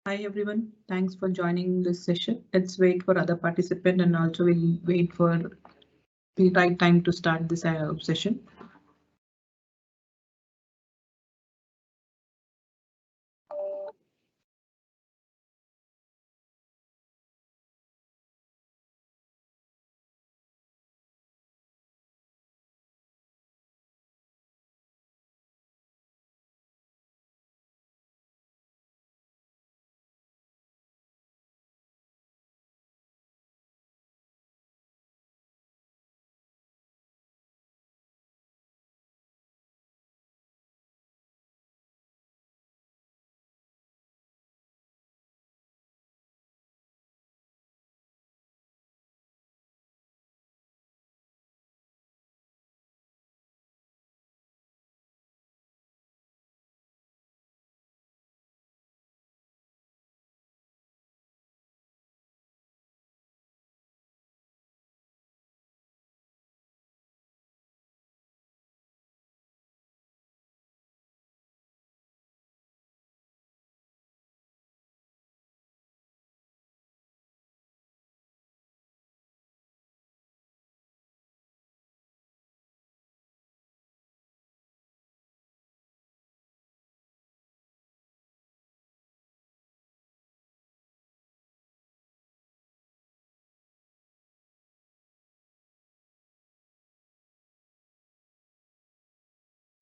Hi everyone, thanks for joining this session. Let's wait for other participants and also we'll wait for the right time to start this session.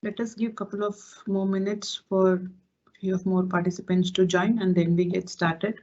Let us give a couple of more minutes for a few of more participants to join and then we get started.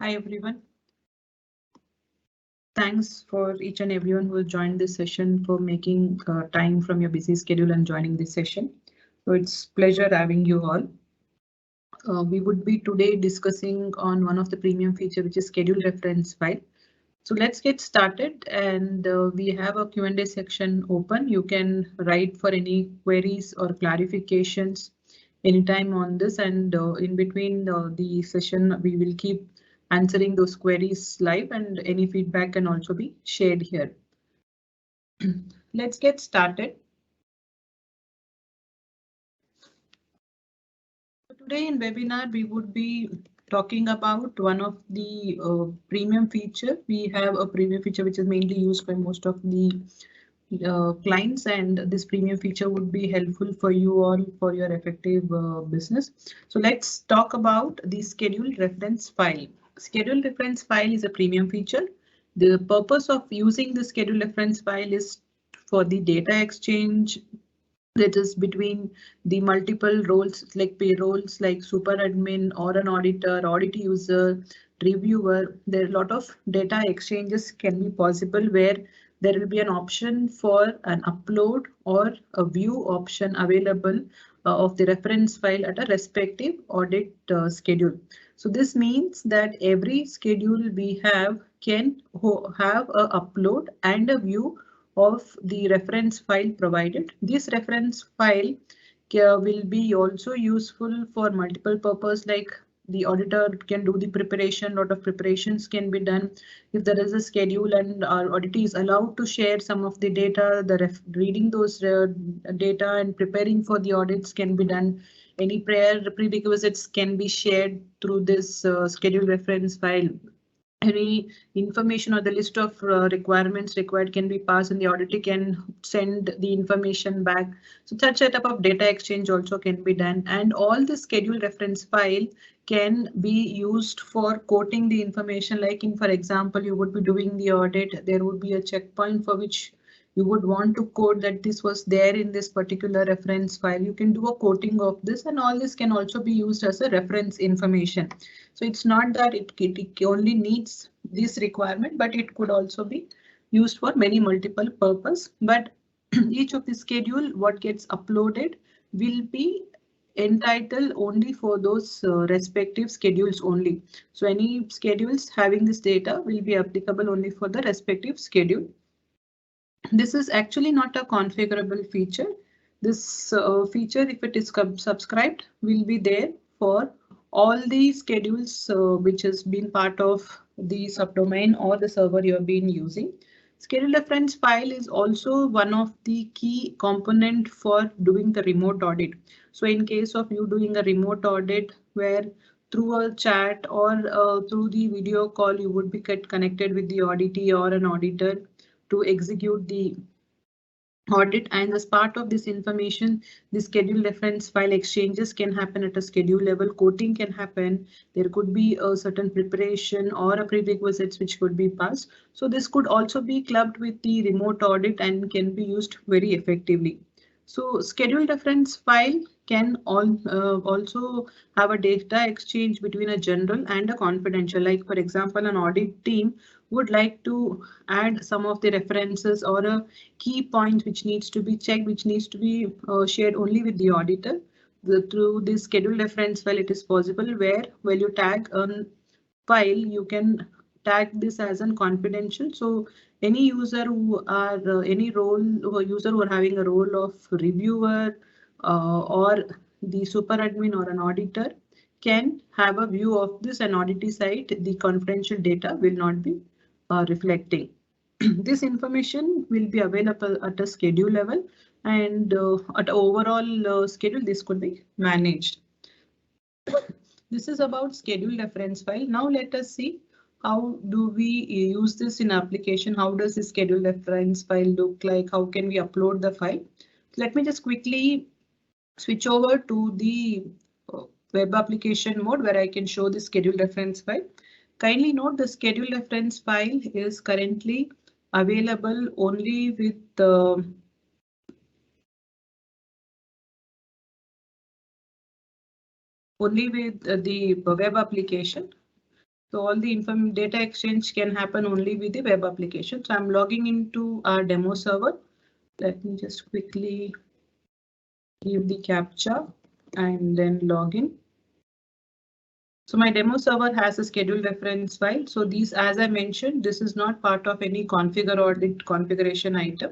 Hi everyone. Thanks for each and everyone who has joined this session for making time from your busy schedule and joining this session. So it's pleasure having you all. We would be today discussing on one of the premium feature, which is schedule reference file. So let's get started and we have a Q&A section open. You can write for any queries or clarifications anytime on this, and in between the session we will keep answering those queries live, and any feedback can also be shared here. Let's get started. Today in webinar we would be talking about one of the premium feature. We have a premium feature which is mainly used by most of the clients, and this premium feature would be helpful for you all for your effective business. So let's talk about the schedule reference file. Schedule reference file is a premium feature. The purpose of using the schedule reference file is for the data exchange, that is between the multiple roles like payrolls, like super admin or an auditor, audit user, reviewer. There are a lot of data exchanges can be possible where there will be an option for an upload or a view option available of the reference file at a respective audit schedule. So this means that every schedule we have can have a upload and a view of the reference file provided. This reference file will be also useful for multiple purpose, like the auditor can do the preparation, lot of preparations can be done. If there is a schedule and our auditor is allowed to share some of the data, reading those data and preparing for the audits can be done. Any prior prerequisites can be shared through this schedule reference file. Any information or the list of requirements required can be passed and the auditor can send the information back. So such a type of data exchange also can be done, and all the schedule reference file can be used for quoting the information. Like in, for example, you would be doing the audit, there would be a checkpoint for which you would want to quote that this was there in this particular reference file. You can do a quoting of this, and all this can also be used as a reference information. So it's not that it only needs this requirement, but it could also be used for many multiple purpose. But each of the schedule what gets uploaded will be entitled only for those respective schedules only. So any schedules having this data will be applicable only for the respective schedule. This is actually not a configurable feature. This feature, if it is subscribed, will be there for all the schedules which has been part of the subdomain or the server you have been using. Schedule reference file is also one of the key component for doing the remote audit. So in case of you doing a remote audit where through a chat or through the video call, you would be connected with the auditee or an auditor to execute the audit, and as part of this information, the schedule reference file exchanges can happen at a schedule level, quoting can happen, there could be a certain preparation or a prerequisites which could be passed. So this could also be clubbed with the remote audit and can be used very effectively. So schedule reference file can also have a data exchange between a general and a confidential. Like for example, an audit team would like to add some of the references or a key points which needs to be checked, which needs to be shared only with the auditor. Through this schedule reference file, it is possible where when you tag a file, you can tag this as an confidential. So any user who are any role or user who are having a role of reviewer or the super admin or an auditor can have a view of this, and auditee side, the confidential data will not be reflecting. This information will be available at a schedule level, and at overall schedule, this could be managed. This is about schedule reference file. Now let us see how do we use this in application. How does the schedule reference file look like? How can we upload the file? Let me just quickly switch over to the web application mode where I can show the schedule reference file. Kindly note the schedule reference file is currently available only with the web application. So all the data exchange can happen only with the web application. So I'm logging into our demo server. Let me just quickly give the captcha and then log in. So my demo server has a schedule reference file. So these, as I mentioned, this is not part of any configure audit configuration item.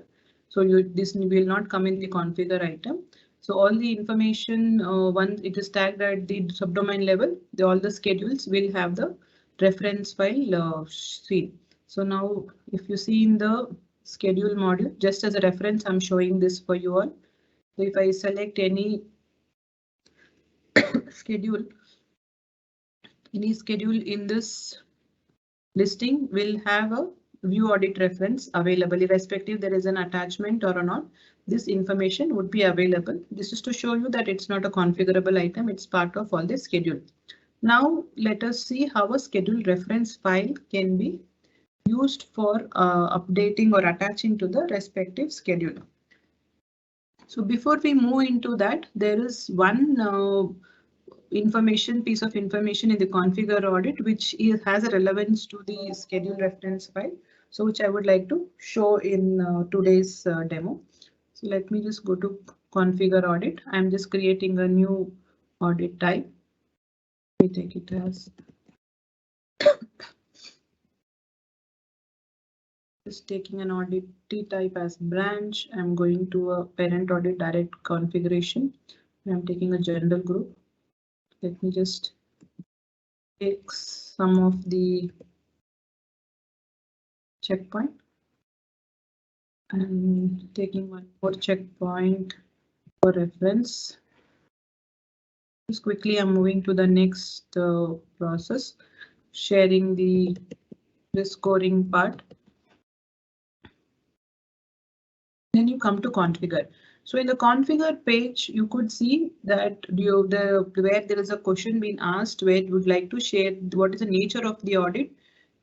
So this will not come in the configure item. So all the information, once it is tagged at the subdomain level, all the schedules will have the reference file seen. So now if you see in the schedule module, just as a reference, I'm showing this for you all. So if I select any schedule, any schedule in this listing will have a view audit reference available, irrespective there is an attachment or not. This information would be available. This is to show you that it's not a configurable item. It's part of all the schedule. Now let us see how a schedule reference file can be used for updating or attaching to the respective schedule. So before we move into that, there is one piece of information in the configure audit which has a relevance to the schedule reference file. So which I would like to show in today's demo. So let me just go to configure audit. I'm just creating a new audit type. We take it as just taking an audit type as branch. I'm going to a parent audit direct configuration. I'm taking a general group. Let me just take some of the checkpoint and taking one more checkpoint for reference. Just quickly, I'm moving to the next process, sharing the scoring part. Then you come to configure. So in the configure page, you could see that where there is a question being asked where you would like to share what is the nature of the audit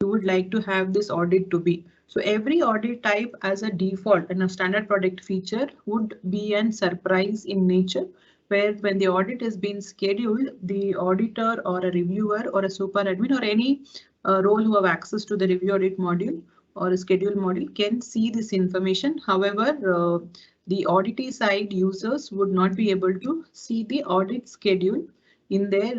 you would like to have this audit to be. So every audit type as a default and a standard product feature would be an surprise in nature, where when the audit is being scheduled, the auditor or a reviewer or a super admin or any role who have access to the review audit module or a schedule module can see this information. However, the auditee side users would not be able to see the audit schedule in their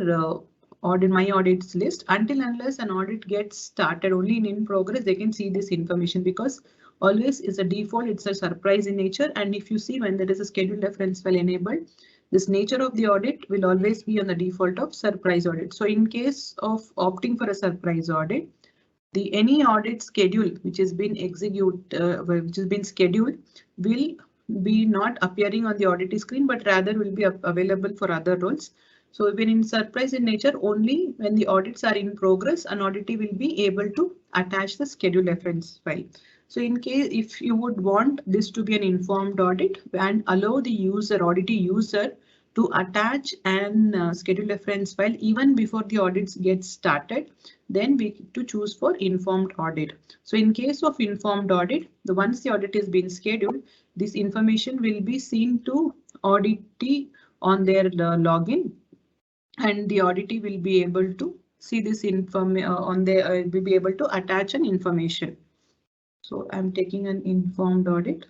audit my audits list until unless an audit gets started. Only in progress they can see this information, because always is a default, it's a surprise in nature. And if you see when there is a schedule reference file enabled, this nature of the audit will always be on the default of surprise audit. So in case of opting for a surprise audit, the any audit schedule which has been scheduled will be not appearing on the audit screen, but rather will be available for other roles. So when in surprise in nature, only when the audits are in progress, an auditee will be able to attach the schedule reference file. So in case if you would want this to be an informed audit and allow the auditee user to attach an schedule reference file even before the audits get started, then we to choose for informed audit. So in case of informed audit, once the audit is being scheduled, this information will be seen to auditee on their login, and the auditee will be able to see this will be able to attach an information. So I'm taking an informed audit.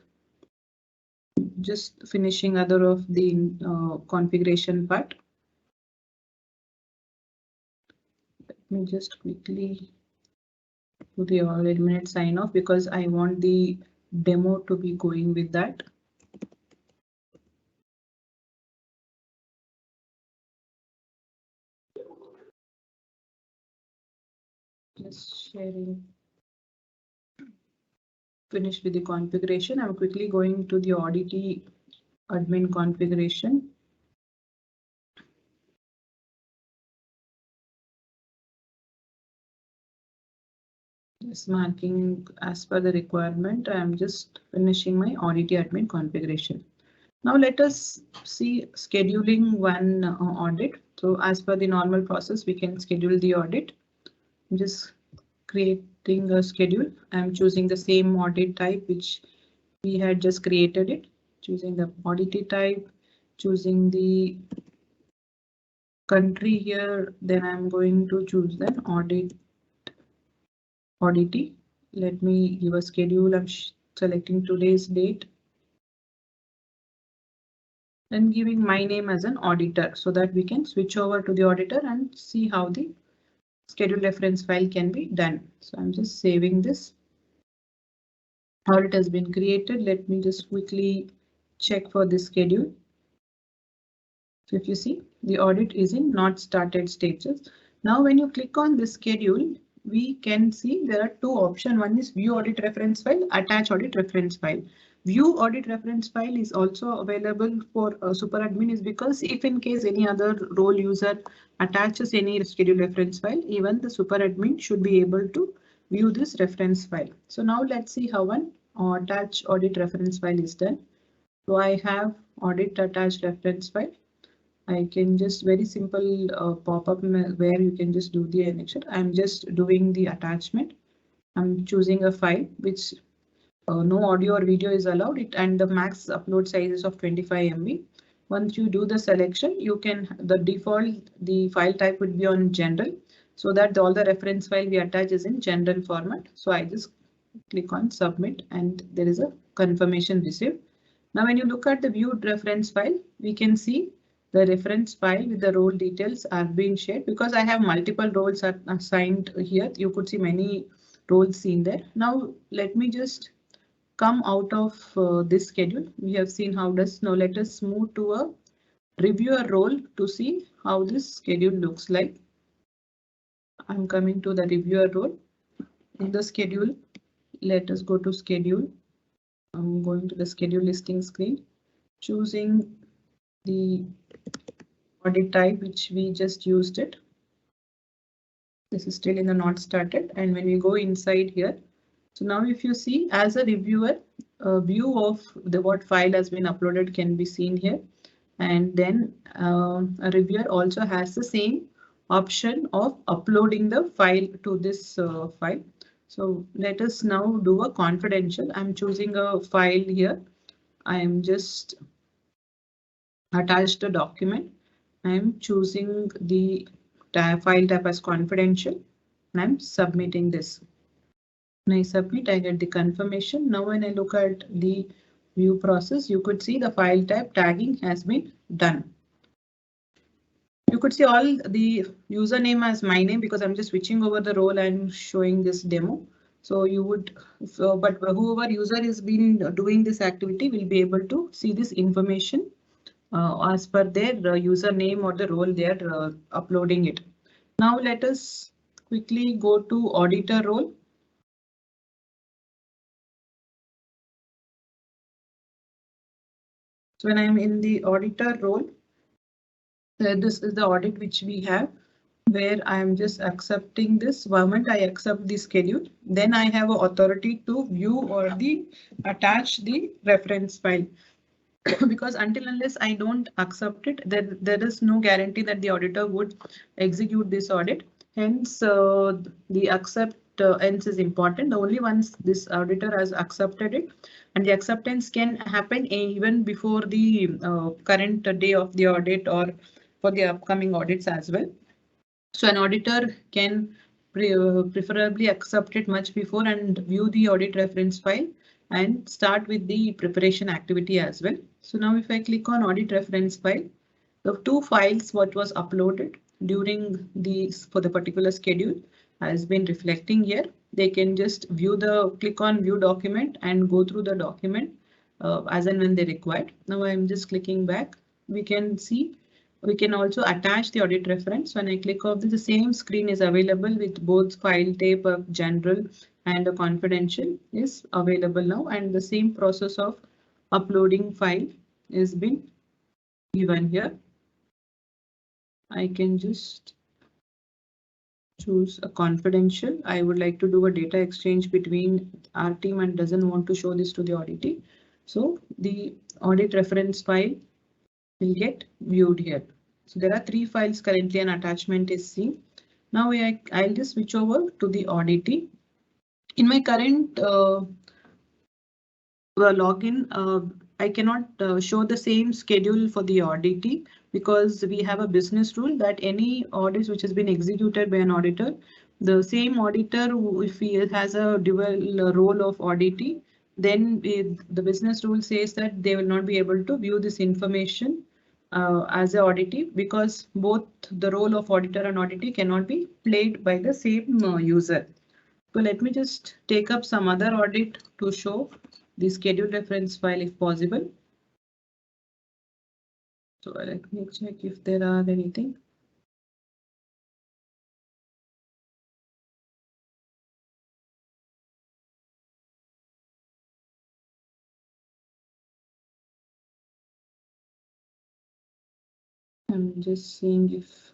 Just finishing other of the configuration part. Let me just quickly do the audit minute sign off because I want the demo to be going with that. Just sharing. Finished with the configuration. I'm quickly going to the auditee admin configuration. Just marking as per the requirement. I am just finishing my auditee admin configuration. Now let us see scheduling one audit. So as per the normal process, we can schedule the audit. I'm just creating a schedule. I'm choosing the same audit type which we had just created it. Choosing the auditee type, choosing the country here, then I'm going to choose then auditee. Let me give a schedule. I'm selecting today's date and giving my name as an auditor so that we can switch over to the auditor and see how the schedule reference file can be done. So I'm just saving this. Audit has been created. Let me just quickly check for the schedule. So if you see, the audit is in not started stages. Now when you click on the schedule, we can see there are two options. One is view audit reference file, attach audit reference file. View audit reference file is also available for super admin, is because if in case any other role user attaches any schedule reference file, even the super admin should be able to view this reference file. So now let's see how one attach audit reference file is done. So I have audit attached reference file. I can just very simple pop-up where you can just do the annexure. I'm just doing the attachment. I'm choosing a file which no audio or video is allowed, and the max upload size is of 25 MB. Once you do the selection, you can the default the file type would be on general, so that all the reference file we attach is in general format. So I just click on submit and there is a confirmation received. Now when you look at the viewed reference file, we can see the reference file with the role details are being shared because I have multiple roles are assigned here. You could see many roles seen there. Now let me just come out of this schedule. We have seen how does. Now let us move to a reviewer role to see how this schedule looks like. I'm coming to the reviewer role. In the schedule, let us go to schedule. I'm going to the schedule listing screen, choosing the audit type which we just used it. This is still in the not started, and when we go inside here, so now if you see as a reviewer, a view of the what file has been uploaded can be seen here. And then a reviewer also has the same option of uploading the file to this file. So let us now do a confidential. I'm choosing a file here. I am just attached a document. I'm choosing the file type as confidential and I'm submitting this. When I submit, I get the confirmation. Now when I look at the view process, you could see the file type tagging has been done. You could see all the username as my name because I'm just switching over the role and showing this demo. So you would, but whoever user has been doing this activity will be able to see this information as per their username or the role they are uploading it. Now let us quickly go to auditor role. So when I'm in the auditor role, this is the audit which we have, where I am just accepting this. Moment I accept the schedule, then I have authority to view or the attach the reference file. Because until unless I don't accept it, there is no guarantee that the auditor would execute this audit. Hence, the accept ends is important. Only once this auditor has accepted it, and the acceptance can happen even before the current day of the audit or for the upcoming audits as well. So an auditor can preferably accept it much before and view the audit reference file and start with the preparation activity as well. So now if I click on audit reference file, the two files what was uploaded during the for the particular schedule has been reflecting here. They can just view the click on view document and go through the document as and when they required. Now I'm just clicking back. We can see we can also attach the audit reference. When I click off this, the same screen is available with both file type of general and the confidential is available now, and the same process of uploading file is been given here. I can just choose a confidential. I would like to do a data exchange between our team and doesn't want to show this to the auditee. So the audit reference file will get viewed here. So there are three files currently, an attachment is seen. Now I'll just switch over to the auditee. In my current login, I cannot show the same schedule for the auditee because we have a business rule that any audits which has been executed by an auditor, the same auditor, if he has a dual role of auditee, then the business rule says that they will not be able to view this information as a auditee because both the role of auditor and auditee cannot be played by the same user. So let me just take up some other audit to show the schedule reference file if possible. So let me check if there are anything. I'm just seeing if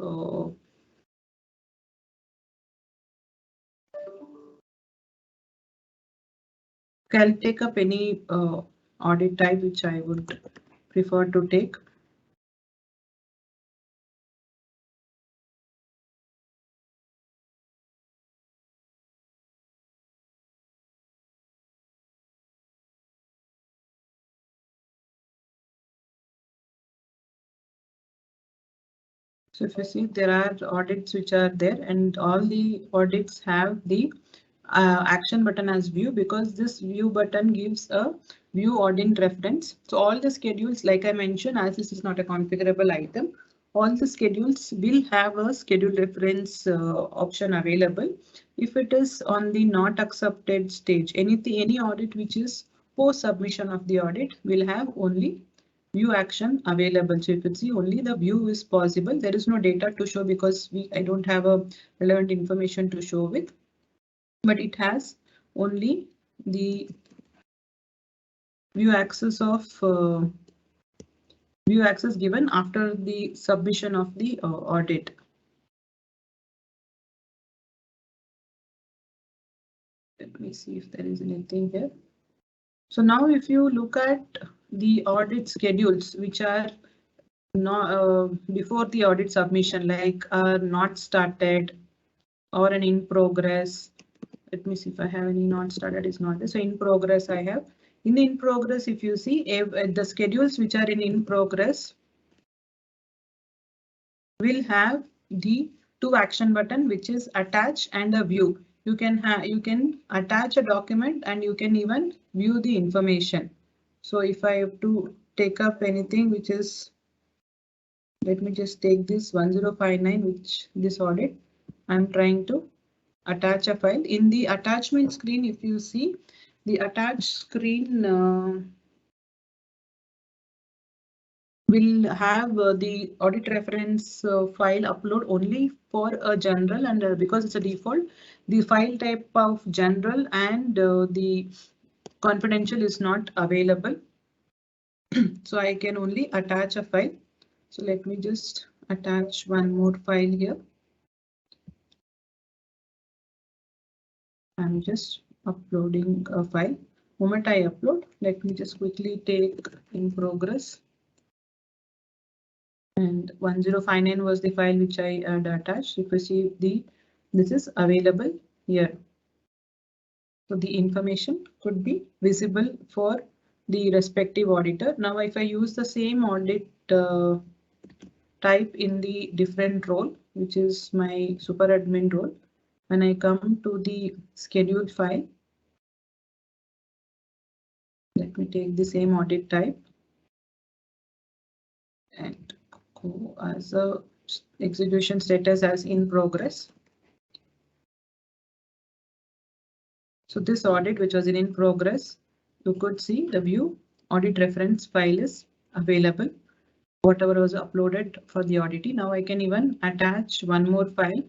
I'll take up any audit type which I would prefer to take. So if you see, there are audits which are there, and all the audits have the action button as view, because this view button gives a view audit reference. So all the schedules, like I mentioned, as this is not a configurable item, all the schedules will have a schedule reference option available. If it is on the not accepted stage, any audit which is post submission of the audit will have only view action available. So if you see, only the view is possible. There is no data to show because I don't have a relevant information to show with, but it has only the view access of view access given after the submission of the audit. Let me see if there is anything here. So now if you look at the audit schedules which are before the audit submission, like are not started or an in progress. Let me see if I have any not started, is not there. So in progress I have. In progress, if you see the schedules which are in progress will have the two action button, which is attach and a view. You can attach a document and you can even view the information. So if I have to take up anything which is, let me just take this 1059, which this audit, I'm trying to attach a file. In the attachment screen, if you see, the attached screen will have the audit reference file upload only for a general, and because it's a default, the file type of general and the confidential is not available. So I can only attach a file. So let me just attach one more file here. I'm just uploading a file. Moment I upload, let me just quickly take in progress. And 1059 was the file which I had attached. If you see, this is available here. So the information could be visible for the respective auditor. Now, if I use the same audit type in the different role, which is my super admin role, when I come to the scheduled file, let me take the same audit type and go as a execution status as in progress. So this audit, which was in progress, you could see the view audit reference file is available. Whatever was uploaded for the audit. Now I can even attach one more file,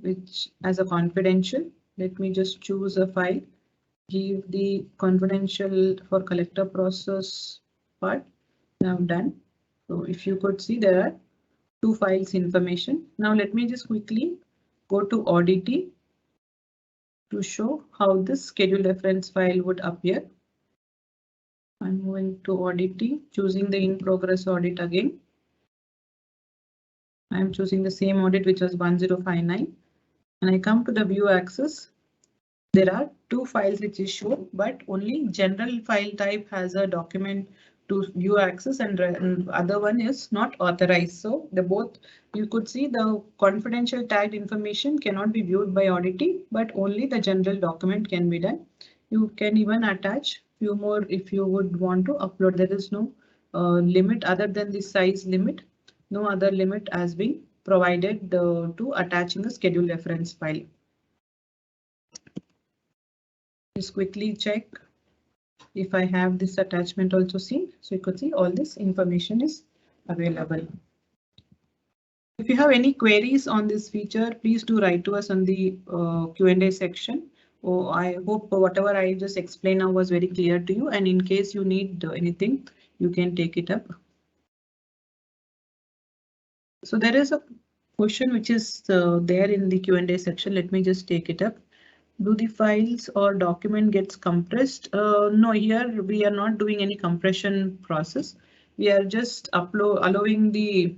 which as a confidential. Let me just choose a file, give the confidential for collector process part. Now done. So if you could see, there are two files information. Now let me just quickly go to audit to show how this schedule reference file would appear. I'm moving to audit, choosing the in progress audit again. I'm choosing the same audit, which was 1059, and I come to the view access. There are two files which is shown, but only general file type has a document to view access, and other one is not authorized. So the both, you could see the confidential tagged information cannot be viewed by auditing, but only the general document can be done. You can even attach few more if you would want to upload. There is no limit other than the size limit. No other limit has been provided to attaching a schedule reference file. Just quickly check if I have this attachment also seen. So you could see all this information is available. If you have any queries on this feature, please do write to us on the Q&A section. Oh, I hope whatever I just explained now was very clear to you, and in case you need anything, you can take it up. So there is a question which is there in the Q&A section. Let me just take it up. Do the files or document gets compressed? No, here we are not doing any compression process. We are just allowing the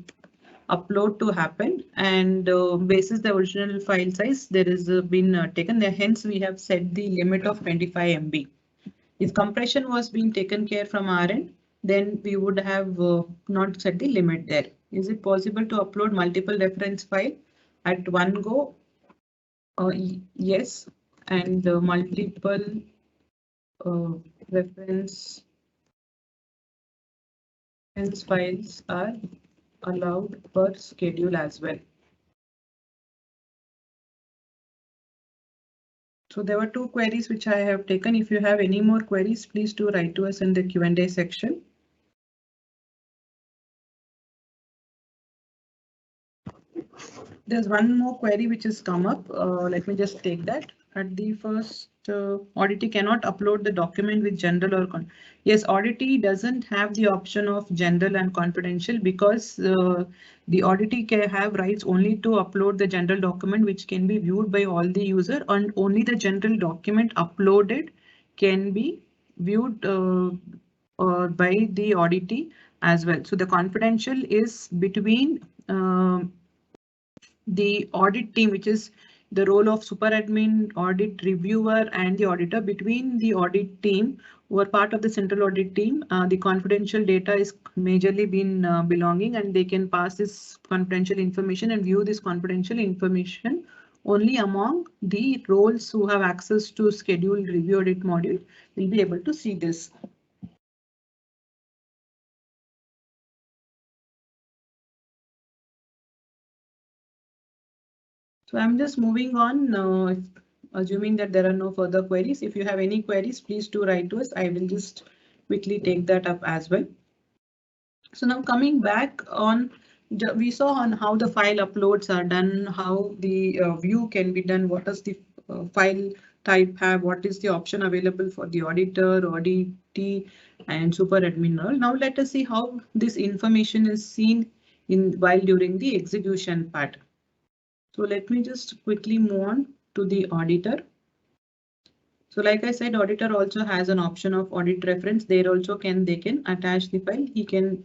upload to happen, and basis the original file size there is been taken there. Hence, we have set the limit of 25 MB. If compression was being taken care from our end, then we would have not set the limit there. Is it possible to upload multiple reference file at one go? Yes, and multiple uh, reference files are allowed per schedule as well. So there were two queries which I have taken. If you have any more queries, please do write to us in the Q&A section. There's one more query which has come up. Let me just take that. At the first, auditee cannot upload the document with general or yes, auditee doesn't have the option of general and confidential because the auditee can have rights only to upload the general document which can be viewed by all the user, and only the general document uploaded can be viewed by the auditee as well. So the confidential is between the audit team, which is the role of super admin, audit reviewer, and the auditor. Between the audit team who are part of the central audit team, the confidential data is majorly been belonging, and they can pass this confidential information and view this confidential information only among the roles who have access to scheduled review audit module will be able to see this. So I'm just moving on, assuming that there are no further queries. If you have any queries, please do write to us. I will just quickly take that up as well. So now coming back on, we saw on how the file uploads are done, how the view can be done, what does the file type have, what is the option available for the auditor, auditee, and super admin role. Now let us see how this information is seen while during the execution part. So let me just quickly move on to the auditor. So like I said, auditor also has an option of audit reference. There also they can attach the file. He can,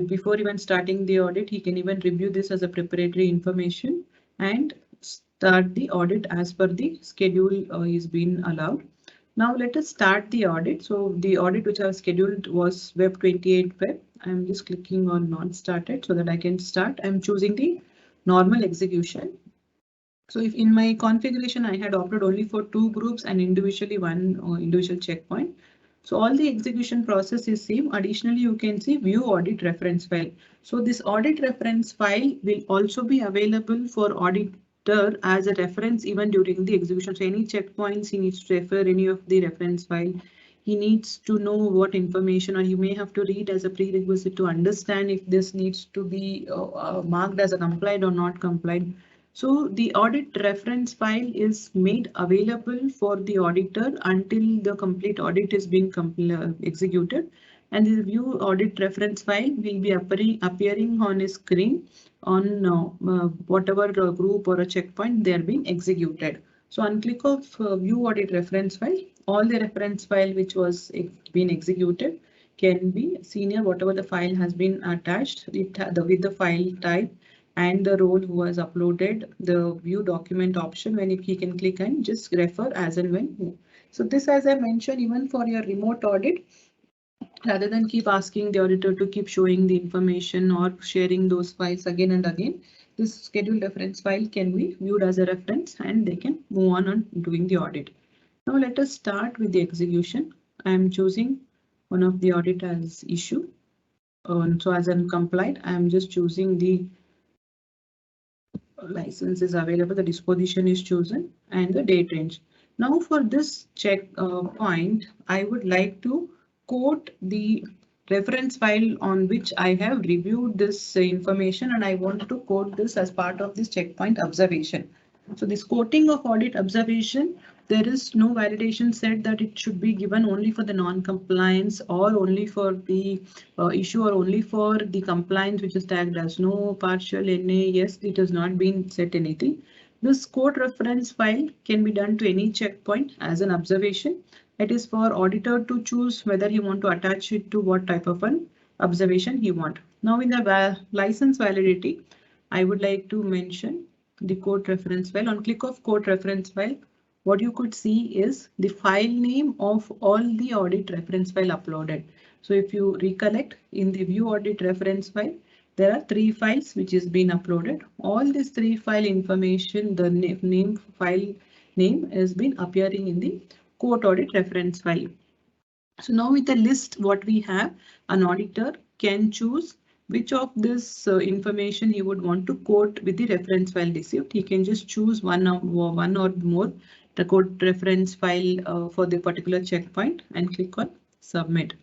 before even starting the audit, he can even review this as a preparatory information and start the audit as per the schedule is being allowed. Now let us start the audit. So the audit which I have scheduled was Web 28 Web. I'm just clicking on not started so that I can start. I'm choosing the normal execution. So if in my configuration I had opted only for two groups and individually one individual checkpoint. So all the execution process is same. Additionally, you can see view audit reference file. So this audit reference file will also be available for auditor as a reference even during the execution. So any checkpoints he needs to refer any of the reference file. He needs to know what information, or you may have to read as a prerequisite to understand if this needs to be marked as a complied or not complied. So the audit reference file is made available for the auditor until the complete audit is being executed, and the view audit reference file will be appearing on a screen on whatever group or a checkpoint they are being executed. So on click of view audit reference file, all the reference file which was being executed can be seen here. Whatever the file has been attached with the file type and the role who has uploaded the view document option, when he can click and just refer as and when. So this, as I mentioned, even for your remote audit, rather than keep asking the auditor to keep showing the information or sharing those files again and again, this scheduled reference file can be viewed as a reference and they can move on doing the audit. Now let us start with the execution. I am choosing one of the audit as issue. So as uncomplied, I am just choosing the license is available, the disposition is chosen, and the date range. Now for this check point, I would like to quote the reference file on which I have reviewed this information, and I want to quote this as part of this checkpoint observation. So this quoting of audit observation, there is no validation said that it should be given only for the non-compliance or only for the issue or only for the compliance which is tagged as no, partial, NA, yes, it has not been set anything. This quote reference file can be done to any checkpoint as an observation. It is for auditor to choose whether he want to attach it to what type of an observation he want. Now in the license validity, I would like to mention the quote reference file. On click of quote reference file, what you could see is the file name of all the audit reference file uploaded. So if you recollect in the view audit reference file, there are 3 files which is been uploaded. All these 3 file information, the name file name has been appearing in the quote audit reference file. So now with the list what we have, an auditor can choose which of this information he would want to quote with the reference file received. He can just choose one or more the quote reference file for the particular checkpoint and click on submit.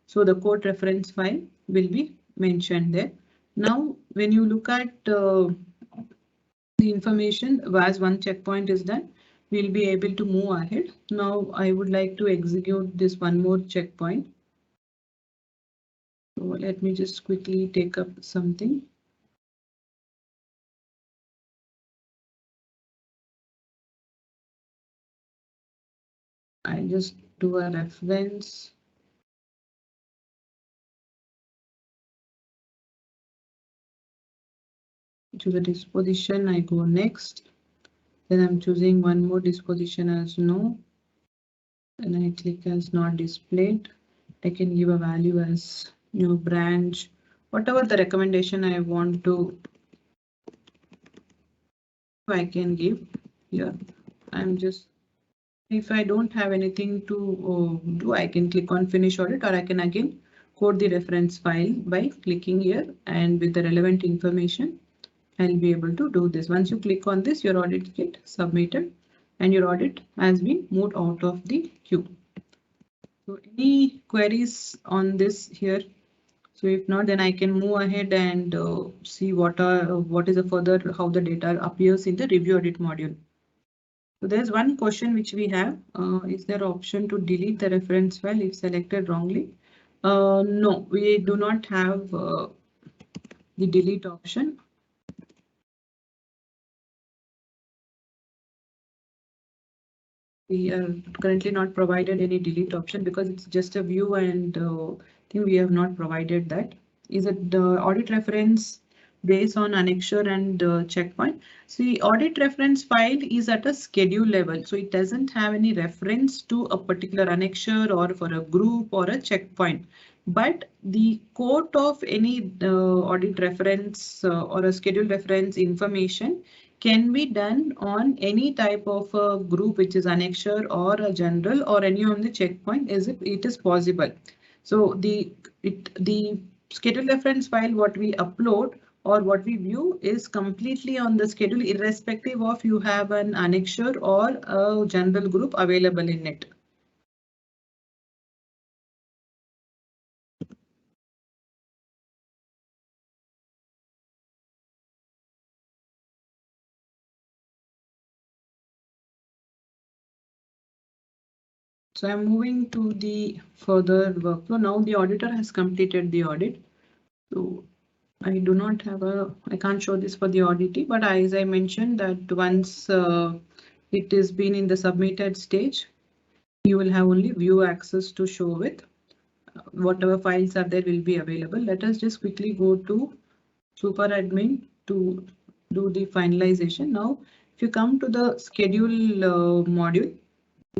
So the quote reference file will be mentioned there. Now when you look at the information as one checkpoint is done, we'll be able to move ahead. Now I would like to execute this one more checkpoint. So let me just quickly take up something. I'll just do a reference. To the disposition, I go next. Then I'm choosing one more disposition as no. Then I click as not displayed. I can give a value as new branch, whatever the recommendation I want to. I can give here. I'm just, if I don't have anything to do, I can click on finish audit, or I can again code the reference file by clicking here, and with the relevant information I'll be able to do this. Once you click on this, your audit get submitted and your audit has been moved out of the queue. So any queries on this here? So if not, then I can move ahead and see what is the further how the data appears in the review audit module. So there's one question which we have. Is there option to delete the reference file if selected wrongly? No, we do not have the delete option. We are currently not provided any delete option because it's just a view, and I think we have not provided that. Is it the audit reference based on annexure and checkpoint? See, audit reference file is at a schedule level, so it doesn't have any reference to a particular annexure or for a group or a checkpoint. But the quote of any audit reference or a schedule reference information can be done on any type of a group which is annexure or a general or any on the checkpoint as if it is possible. So the schedule reference file what we upload or what we view is completely on the schedule irrespective of you have an annexure or a general group available in it. So I'm moving to the further workflow. Now the auditor has completed the audit. So I do not have I can't show this for the auditee, but as I mentioned that once it is been in the submitted stage, you will have only view access to show with whatever files are there will be available. Let us just quickly go to super admin to do the finalization. Now, if you come to the schedule module,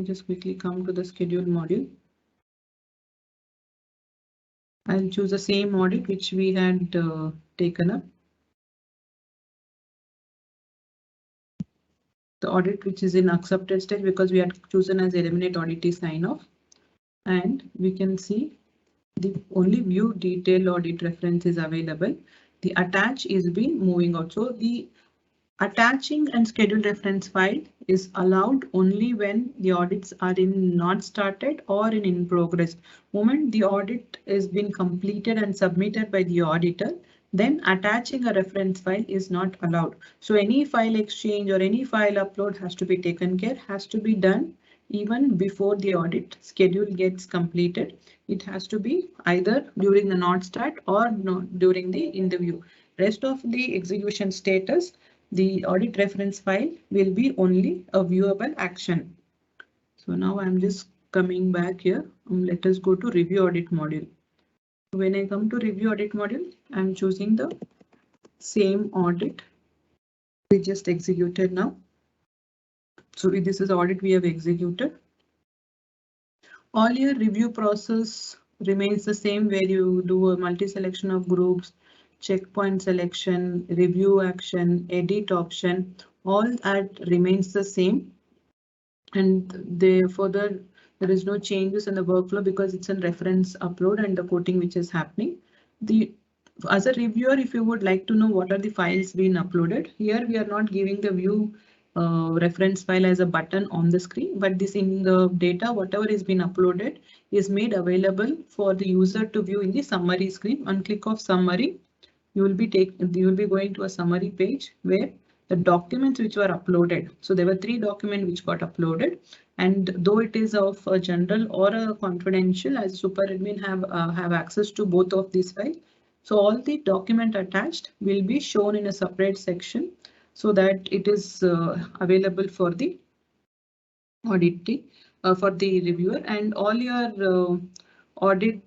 just quickly come to the schedule module. I'll choose the same audit which we had taken up. The audit which is in accepted stage because we had chosen as eliminate auditee sign off, and we can see the only view detail audit reference is available. The attach is been moving out. So the attaching and schedule reference file is allowed only when the audits are in not started or in progress. Moment the audit is been completed and submitted by the auditor, then attaching a reference file is not allowed. So any file exchange or any file upload has to be taken care, has to be done even before the audit schedule gets completed. It has to be either during the not start or no, during the interview. Rest of the execution status, the audit reference file will be only a viewable action. So now I'm just coming back here. Let us go to review audit module. When I come to review audit module, I'm choosing the same audit we just executed now. So this is audit we have executed. All your review process remains the same where you do a multi-selection of groups. checkpoint selection, review action, edit option, all that remains the same. And further, there is no changes in the workflow because it's a reference upload and the quoting which is happening. As a reviewer, if you would like to know what are the files being uploaded, here we are not giving the view reference file as a button on the screen, but this in the data, whatever is being uploaded is made available for the user to view in the summary screen. On click of summary, you will be going to a summary page where the documents which were uploaded. So there were 3 documents which got uploaded, and though it is of a general or a confidential, as super admin have access to both of these files. So all the document attached will be shown in a separate section so that it is available for the audit for the reviewer, and all your audit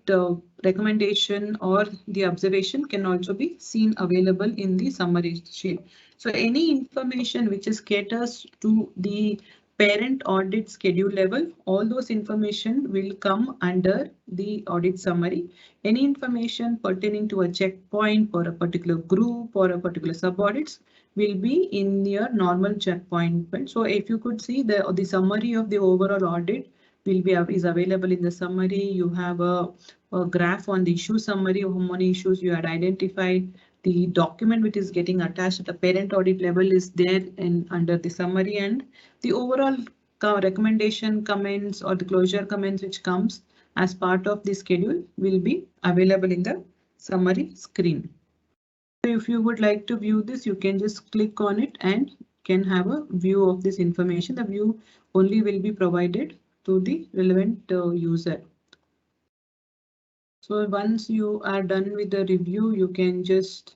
recommendation or the observation can also be seen available in the summary sheet. So any information which is caters to the parent audit schedule level, all those information will come under the audit summary. Any information pertaining to a checkpoint for a particular group or a particular sub audits will be in your normal checkpoint. So if you could see the summary of the overall audit will be is available in the summary. You have a graph on the issue summary of how many issues you had identified. The document which is getting attached at the parent audit level is there in under the summary, and the overall recommendation comments or the closure comments which comes as part of the schedule will be available in the summary screen. So if you would like to view this, you can just click on it and can have a view of this information. The view only will be provided to the relevant user. So once you are done with the review, you can just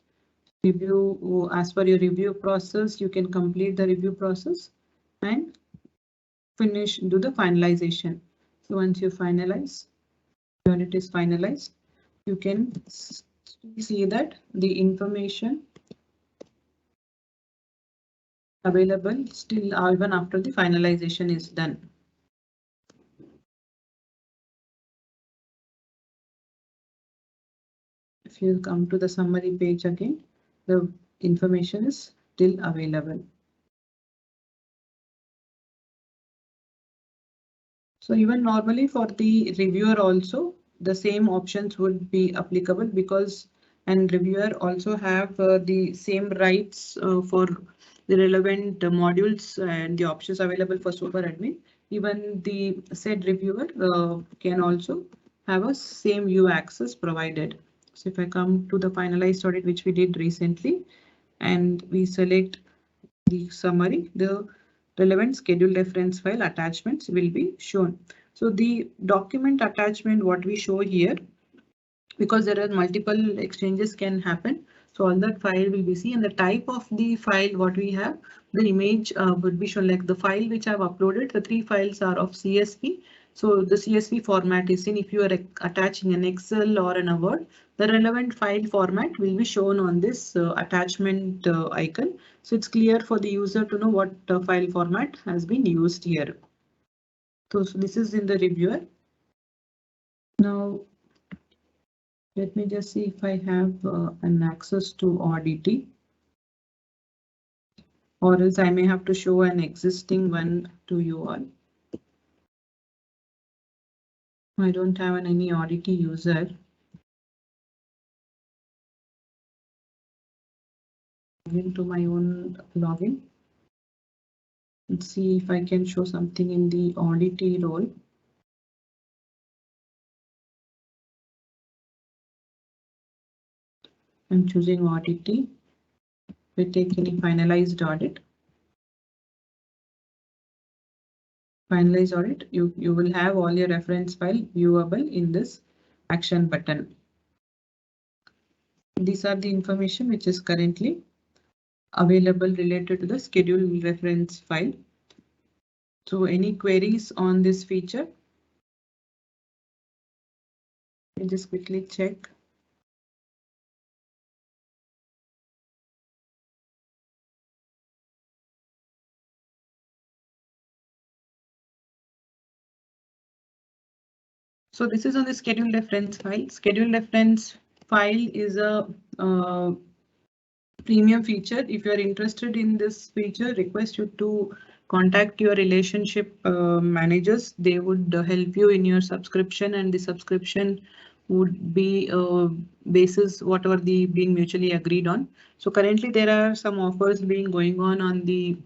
review as per your review process. You can complete the review process and do the finalization. So once you finalize, when it is finalized, you can see that the information available still even after the finalization is done. If you come to the summary page again, the information is still available. So even normally for the reviewer also, the same options would be applicable because and reviewer also have the same rights for the relevant modules and the options available for super admin. Even the said reviewer can also have a same view access provided. So if I come to the finalized audit, which we did recently, and we select the summary, the relevant schedule reference file attachments will be shown. So the document attachment, what we show here, because there are multiple exchanges can happen. So all that file will be seen, and the type of the file what we have, the image would be shown like the file which I've uploaded. The 3 files are of CSV. So the CSV format is in. If you are attaching an Excel or an Word, the relevant file format will be shown on this attachment icon. So it's clear for the user to know what file format has been used here. So this is in the reviewer. Now let me just see if I have an access to Audit, or else I may have to show an existing one to you all. I don't have any Audit user. Into my own login. Let's see if I can show something in the Audit role. I'm choosing Audit. We take any finalized audit. Finalized audit, you will have all your reference file viewable in this action button. These are the information which is currently available related to the schedule reference file. So any queries on this feature? I'll just quickly check. So this is on the schedule reference file. Schedule reference file is a premium feature. If you are interested in this feature, request you to contact your relationship managers. They would help you in your subscription, and the subscription would be basis whatever the being mutually agreed on. So currently there are some offers being going on the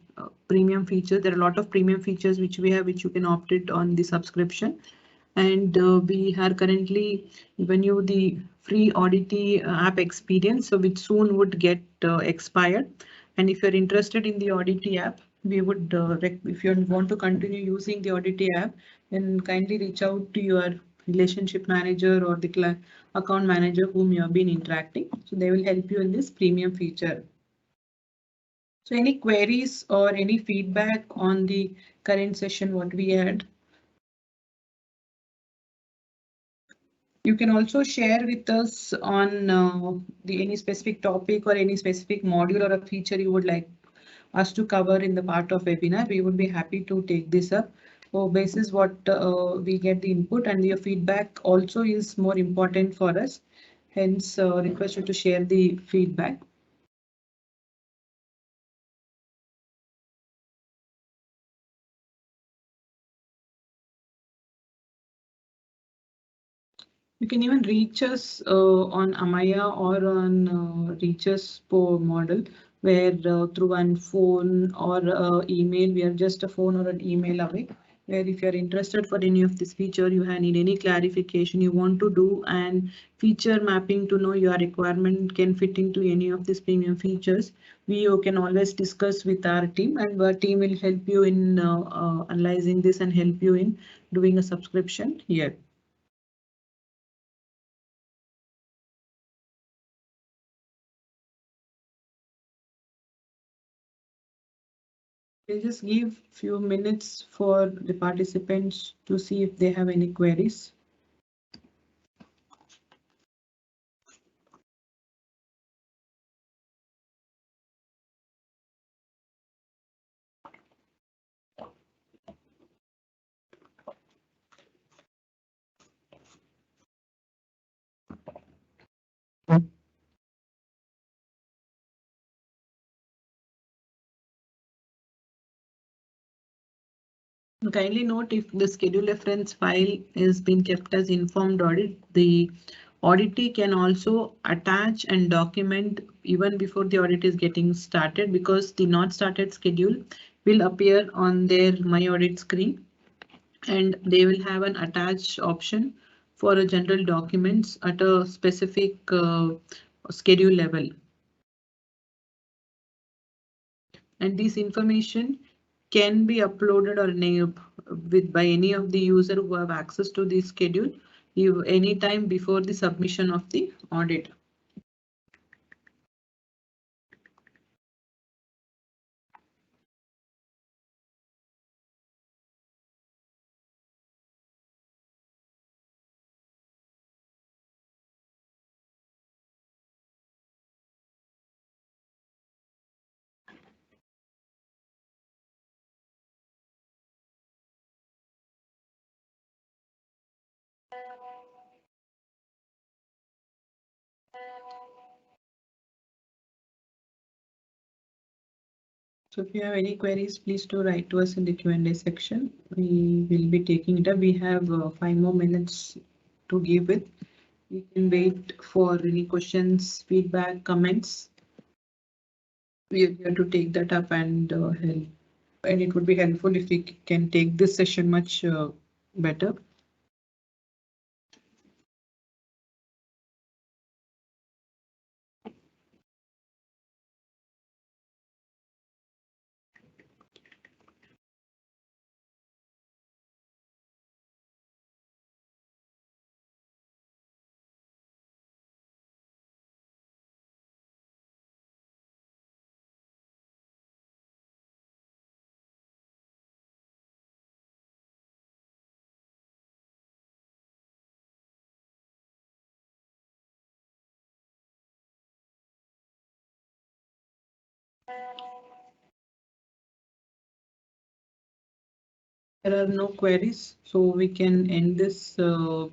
premium features. There are a lot of premium features which we have, which you can opt it on the subscription. And we are currently giving you the free Audit app experience, so which soon would get expired. And if you're interested in the Audit app, we would, if you want to continue using the Audit app, then kindly reach out to your relationship manager or the account manager whom you have been interacting. So they will help you in this premium feature. So any queries or any feedback on the current session, what we had? You can also share with us on the any specific topic or any specific module or a feature you would like us to cover in the part of webinar. We would be happy to take this up. So basis what we get the input, and your feedback also is more important for us. Hence, request you to share the feedback. You can even reach us on Amaya or on reach us for model, where through one phone or email, we are just a phone or an email away. Where if you're interested for any of this feature, you need any clarification you want to do, and feature mapping to know your requirement can fit into any of these premium features, we you can always discuss with our team, and our team will help you in analyzing this and help you in doing a subscription here. We'll just give few minutes for the participants to see if they have any queries. Kindly note, if the schedule reference file is being kept as informed audit, the auditee can also attach and document even before the audit is getting started, because the not started schedule will appear on their My Audit screen, and they will have an attach option for a general documents at a specific schedule level. And this information can be uploaded or enabled with by any of the user who have access to the schedule anytime before the submission of the audit. So if you have any queries, please do write to us in the Q&A section. We will be taking it up. We have 5 more minutes to give it. We can wait for any questions, feedback, comments. We are here to take that up and help. And it would be helpful if we can take this session much better. There are no queries, so we can end this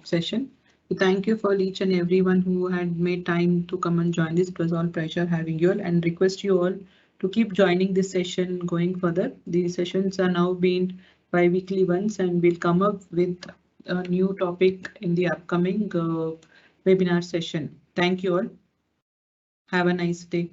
session. So thank you for each and everyone who had made time to come and join this. It was all pleasure having you all, and request you all to keep joining this session going further. These sessions are now being bi-weekly ones, and we'll come up with a new topic in the upcoming webinar session. Thank you all. Have a nice day.